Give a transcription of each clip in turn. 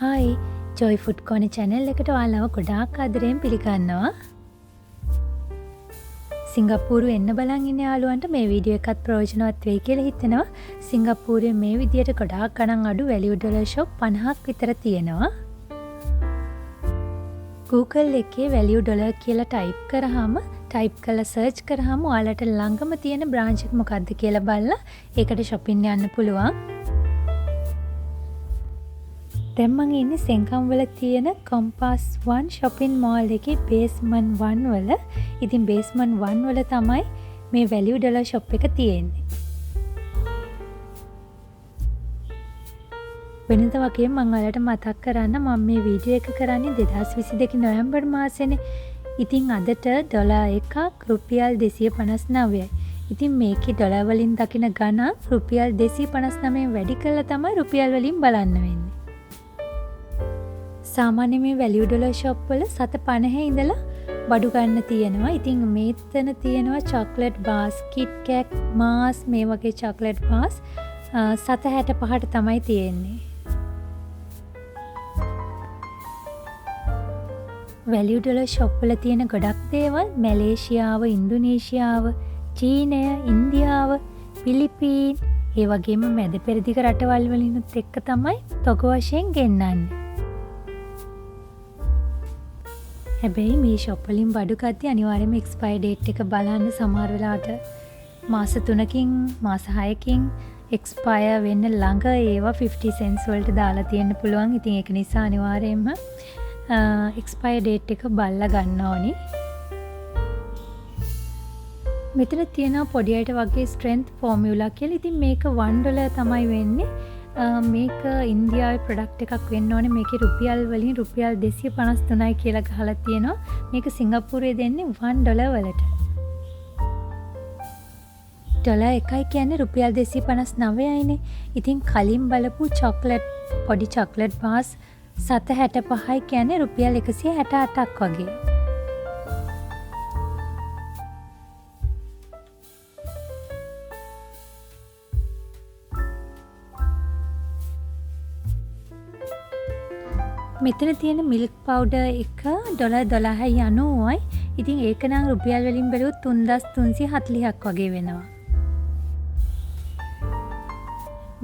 Hi ජොයි food කෝනර් channel එකට ඔයාලව ගොඩාක් ආදරයෙන් පිළිගන්නවා. සිංගප්පූරු එන්න බලන් ඉන්න යාළුවන්ට මේ වීඩියෝ එකත් ප්‍රයෝජනවත් වෙයි කියලා හිතෙනවා. සිංගප්පූරුවේ මේ විදියට ගොඩාක් ගණන් අඩු වැලියු ඩොලර් ෂොප් 50ක් විතර තියෙනවා. Google එකේ වැලියු ඩොලර් කියලා ටයිප් කරලා සර්ච් කරාම ඔයාලට ළඟම තියෙන බ්‍රාන්ච් එක මොකක්ද කියලා බලලා ඒකට shopping යන්න පුළුවන්. දැන් මම ඉන්නේ සෙන්කම් වල තියෙන කොම්පාස් 1 shopping mall එකේ basement 1 වල. ඉතින් basement 1 වල තමයි මේ value dollar shop එක තියෙන්නේ. වෙනද වගේ මම ඔයාලට මතක් කරන්න මම මේ වීඩියෝ එක කරන්නේ 2022 නොවැම්බර් මාසෙනේ. ඉතින් අදට ඩොලර් එකක් රුපියල් 259යි. ඉතින් මේකේ ඩොලර් වලින් දකින ගණන් රුපියල් 259 වැඩි කරලා තමයි රුපියල් වලින් බලන්න වෙන්නේ. සාමාන්‍ය මේ වැලියු ඩොලර් ෂොප් වල 750 ඉඳලා බඩු ගන්න තියෙනවා. ඉතින් මේතන තියෙනවා චොක්ලට් බාස්, කිට් කැට්, මාස් මේ වගේ චොක්ලට් බාස් 765ට තමයි තියෙන්නේ. වැලියු ඩොලර් ෂොප් වල තියෙන ගොඩක් දේවල් මැලේසියාව, ඉන්දුනීසියාව, චීනය, ඉන්දියාව, පිලිපීන් ඒ වගේම මැද පෙරදිග රටවල් වලිනුත් එක්ක තමයි තොග වශයෙන් ගෙන්නන්නේ. හැබැයි මේ ෂොප් වලින් බඩු ගද්දි අනිවාර්යයෙන්ම එක්ස්පයර් ඩේට් එක බලන්න. සමහර වෙලාවට මාස 3කින් මාස 6කින් එක්ස්පයර් වෙන්න ළඟ ඒවා 50 cents වලට දාලා තියෙන්න පුළුවන්. ඉතින් ඒක නිසා අනිවාර්යයෙන්ම එක්ස්පයර් ඩේට් එක බලලා ගන්න ඕනි. මෙතන තියෙනවා පොඩි අයට වගේ ස්ට්‍රෙන්ත් ෆෝමියුලා කියලා. ඉතින් මේක $1 තමයි වෙන්නේ. මේක ඉන්දියාවේ ප්‍රොඩක්ට් එකක් වෙන්න ඕනේ. මේකේ රුපියල් වලින් රුපියල් 253යි කියලා ගහලා තියෙනවා. මේක සිංගප්පූරුවේ දෙන්නේ $1 වලට. ඩොලර් එකයි කියන්නේ රුපියල් 259යිනේ. ඉතින් කලින් බලපු පොඩි චොක්ලට් බාස් 765යි කියන්නේ රුපියල් 168ක් වගේ. මෙතන තියෙන මිල්ක් පවුඩර් එක ඩොලර් 12.90යි. ඉතින් ඒක නම් රුපියල් වලින් බැලුවොත් 3340ක් වගේ වෙනවා.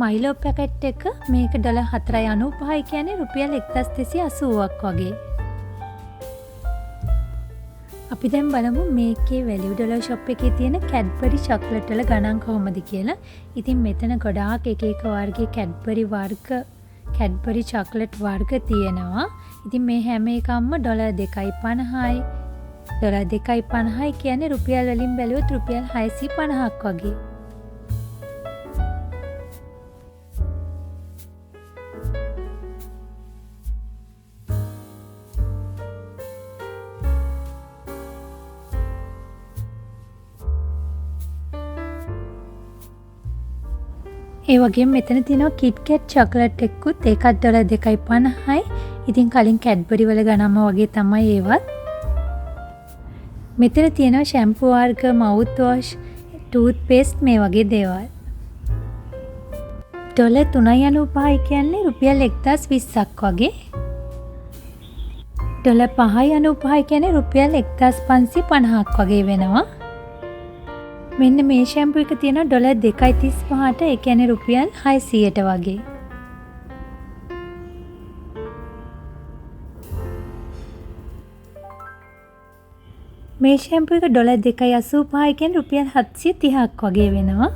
මයිලෝ පැකට් එක මේක ඩොලර් 4.95යි කියන්නේ රුපියල් 1280ක් වගේ. අපි දැන් බලමු මේකේ වැලියු ඩොලර් ෂොප් එකේ තියෙන කැඩ්බරි චොක්ලට් වල ගණන් කොහොමද කියලා. ඉතින් මෙතන ගොඩාක් එක වර්ගයේ කැඩ්බරි චොක්ලට් වර්ග තියෙනවා. ඉතින් මේ හැම එකක්ම ඩොලර් 2.50යි. ඩොලර් 2.50යි කියන්නේ රුපියල් වලින් බැලුවොත් රුපියල් 650ක් වගේ. ඒ වගේම මෙතන තියෙනවා කිට් කැට් චොක්ලට් එකකුත්. ඒකත් ඩොලර් 2.50යි. ඉතින් කලින් කැඩ්බරි වල ගණන්ම වගේ තමයි ඒවත්. මෙතන තියෙනවා ෂැම්පූ වර්ග, මවුත් වොෂ්, ටූත් පේස්ට් මේ වගේ දේවල්. ඩොලර් 3.95යි කියන්නේ රුපියල් 1020ක් වගේ. ඩොලර් 5.95යි කියන්නේ රුපියල් 1550ක් වගේ වෙනවා. මෙන්න මේ ෂැම්පූ එක තියෙනවා ඩොලර් 2.35ට. ඒ කියන්නේ රුපියල් 600ට වගේ. මේ ෂැම්පූ එක ඩොලර් 2.85යි කියන්නේ රුපියල් 730ක් වගේ වෙනවා.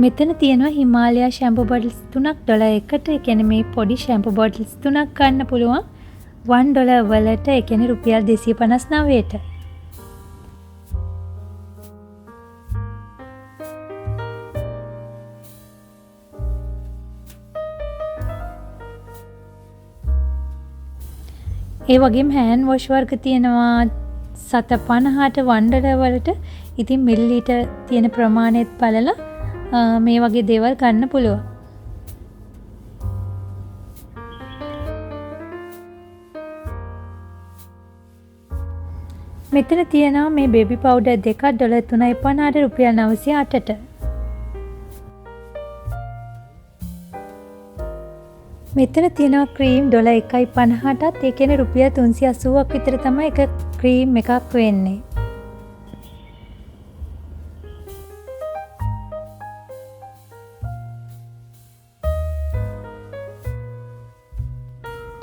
මෙතන තියෙනවා හිමාලයා ෂැම්පූ බොටල්ස් 3ක් ඩොලර් 1ට. ඒ කියන්නේ මේ පොඩි ෂැම්පූ බොටල්ස් 3ක් ගන්න පුළුවන් $1 වලට. ඒ කියන්නේ රුපියල් 259ට. ඒ වගේම හෑන්ඩ් වොෂ් වර්ග තියෙනවා 750ට $1 වලට. ඉතින් මිලිලීටර් තියෙන ප්‍රමාණයත් බලලා මේ වගේ දේවල් ගන්න පුළුවන්. මෙතන තියෙනවා මේ බේබි පවුඩර් දෙකක් ඩොලර් 3.50ට රුපියල් 908ට. මෙතන තියෙනවා ක්‍රීම් $1.50ටත් ඒ කියන්නේ රුපියල් 380ක් විතර තමයි එක ක්‍රීම් එකක් වෙන්නේ.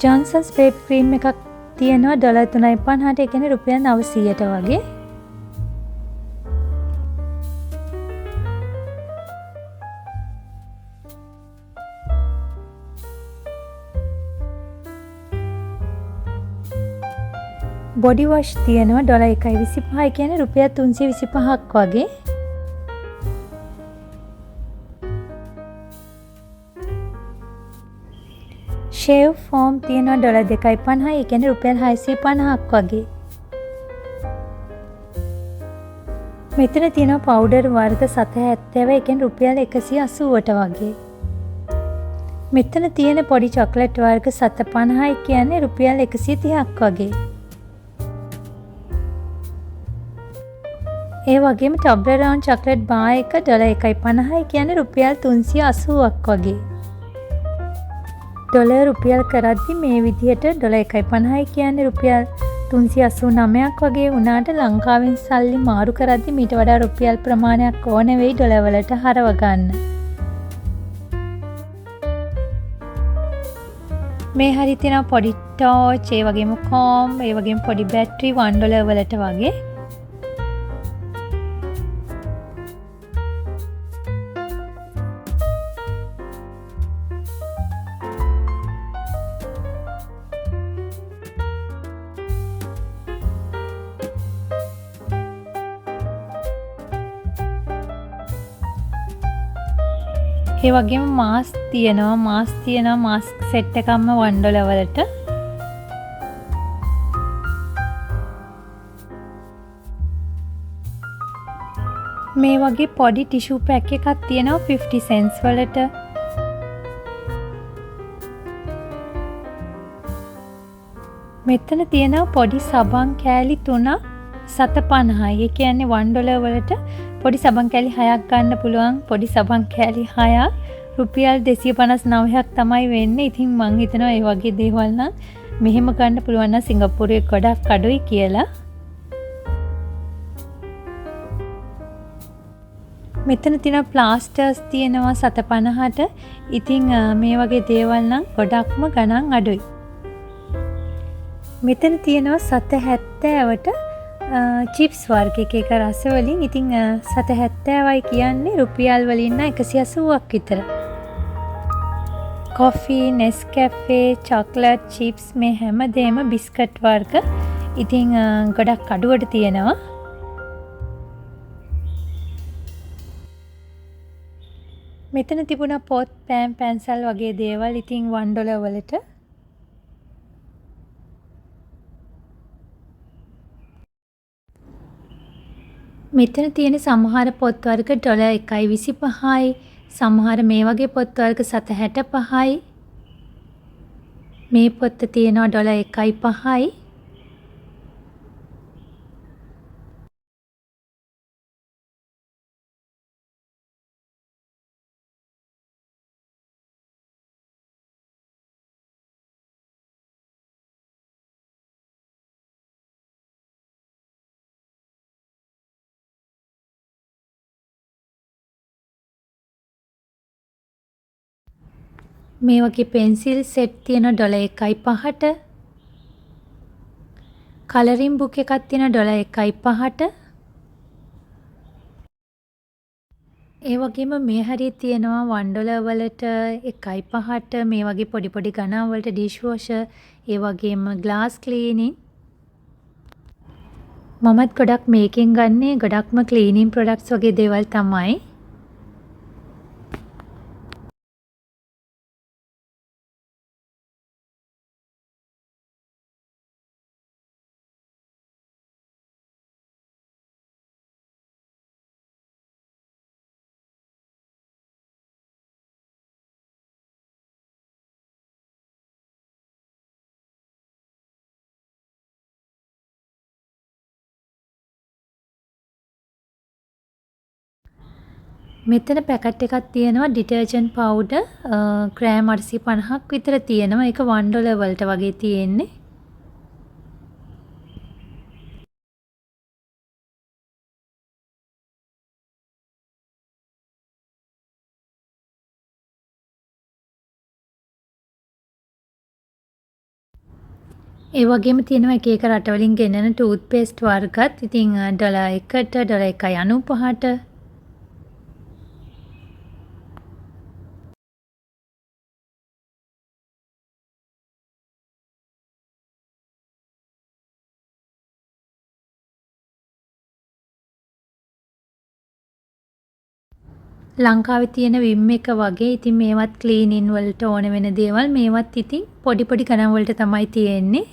ජොන්සන්ස් බේබි ක්‍රීම් එකක් තියෙනවා $3.50ට ඒ කියන්නේ රුපියල් 900ට වගේ. බොඩි වොෂ් තියෙනවා $1.25 කියන්නේ රුපියල් 325ක් වගේ. ෂේව් ෆෝම් තියෙනවා $2.50 ඒ කියන්නේ රුපියල් 650ක් වගේ. මෙතන තියෙනවා පවුඩර් වර්ග 770 ඒ කියන්නේ රුපියල් 180ට වගේ. මෙතන තියෙන පොඩි චොක්ලට් වර්ග 750 කියන්නේ රුපියල් 130ක් වගේ. ඒ වගේම ටොබ්ලරෝන් චොක්ලට් බාර් එක $1.50 කියන්නේ රුපියල් 380ක් වගේ. ඩොලර් රුපියල් කරද්දි මේ විදිහට $1.50 කියන්නේ රුපියල් 389ක් වගේ වුණාට ලංකාවෙන් සල්ලි මාරු කරද්දි මීට වඩා රුපියල් ප්‍රමාණයක් ඕන වෙයි ඩොලර් වලට හරව ගන්න. මේ හරි තියෙනවා පොඩි ටෝච්, ඒ වගේම කොම්බ්, ඒ වගේම පොඩි බැටරි $1 වලට වගේ. ඒ වගේම මාස්ක් තියෙනවා මාස්ක් සෙට් එකක්ම $1 වලට. මේ වගේ පොඩි ටිෂු පැක් එකක් තියෙනවා 50 cents වලට. මෙතන තියෙනවා පොඩි සබන් කෑලි 3ක් $7.50. ඒ කියන්නේ $1 වලට පොඩි සබන් කෑලි 6ක් ගන්න පුළුවන්. පොඩි සබන් කෑලි 6ක් රුපියල් 259ක් තමයි වෙන්නේ. ඉතින් මං හිතනවා මේ වගේ දේවල් නම් මෙහෙම ගන්න පුළුවන් නම් සිංගප්පූරුවේ ගොඩක් අඩුයි කියලා. මෙතන තියෙන ප්ලාස්ටර්ස් තියෙනවා $7.50ට. ඉතින් මේ වගේ දේවල් නම් ගොඩක්ම ගණන් අඩුයි. මෙතන තියෙනවා $7.70ට චිප්ස් වර්ග එක රස වලින්. ඉතින් $7.70යි කියන්නේ රුපියල් වලින් නම් 180ක් විතර. කොෆි, නෙස්කැෆේ, චොක්ලට්, චිප්ස් මේ හැමදේම බිස්කට් වර්ග. ඉතින් ගොඩක් අඩුවට තියෙනවා. මෙතන තිබුණා පොත්, පෑන්, පැන්සල් වගේ දේවල්. ඉතින් $1 වලට. මෙතන තියෙන සමහර පොත් වර්ග $1.25යි. සමහර මේ වගේ පොත් වර්ග $7.65යි. මේ පොත්ත තියෙනවා $1.5යි. මේ වගේ පෙන්සිල් සෙට් තියෙන $1.5ට. කලරින් බුක් එකක් තියෙන $1.5ට. ඒ වගේම මේ හරිය තියෙනවා $1 වලට 1.5ට. මේ වගේ පොඩි පොඩි ගණන් වලට ඩිෂ් වොෂර්, ඒ වගේම ග්ලාස් ක්ලීනින්. මමත් ගොඩක් මේකෙන් ගන්නේ ගොඩක්ම ක්ලීනින් ප්‍රොඩක්ට්ස් වගේ දේවල් තමයි. මෙතන පැකට් එකක් තියෙනවා ඩිටර්ජන්ට් පවුඩර් ග්‍රෑම් 850ක් විතර තියෙනවා. ඒක $1 වලට වගේ තියෙන්නේ. ඒ වගේම තියෙනවා එක එක රටවලින් ගෙන්නන ටූත් පේස්ට් වර්ගත්. ඉතින් $1ට $1.95ට ලංකාවේ තියෙන විම් එක වගේ. ඉතින් මේවත් ක්ලීනින් වලට ඕන වෙන දේවල්. මේවත් ඉතින් පොඩි පොඩි ගණන් වලට තමයි තියෙන්නේ.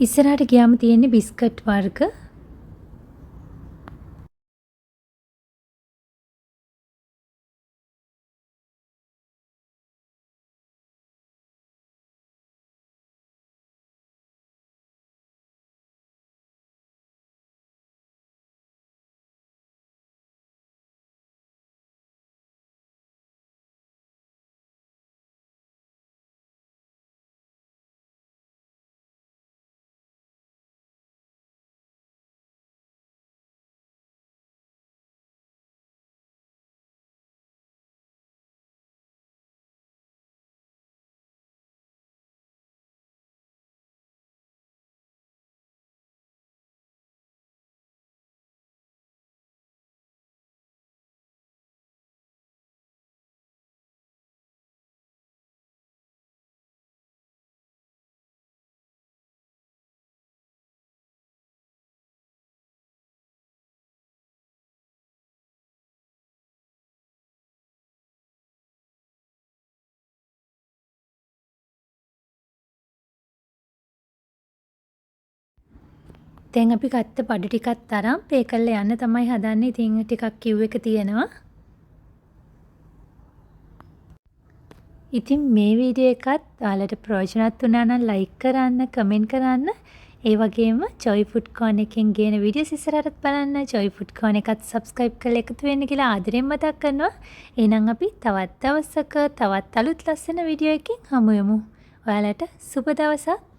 ඉස්සරහට ගියාම තියෙන්නේ බිස්කට් වර්ග. දැන් අපි ගත්ත බඩු ටිකත් අරන් පේ කරලා යන්න තමයි හදන්නේ. ඉතින් ටිකක් කිව් එක තියෙනවා. ඉතින් මේ වීඩියෝ එකත් ඔයාලට ප්‍රයෝජනවත් වුණා නම් ලයික් කරන්න, කමෙන්ට් කරන්න. ඒ වගේම Joy Food Corner එකෙන් ගේන වීඩියෝස් ඉස්සරහටත් බලන්න. Joy Food Corner එකත් subscribe කරලා එකතු වෙන්න කියලා ආදරෙන් මතක් කරනවා. එහෙනම් අපි තවත් දවසක තවත් අලුත් ලස්සන වීඩියෝ එකකින් හමු වෙමු. ඔයාලට සුබ දවසක්.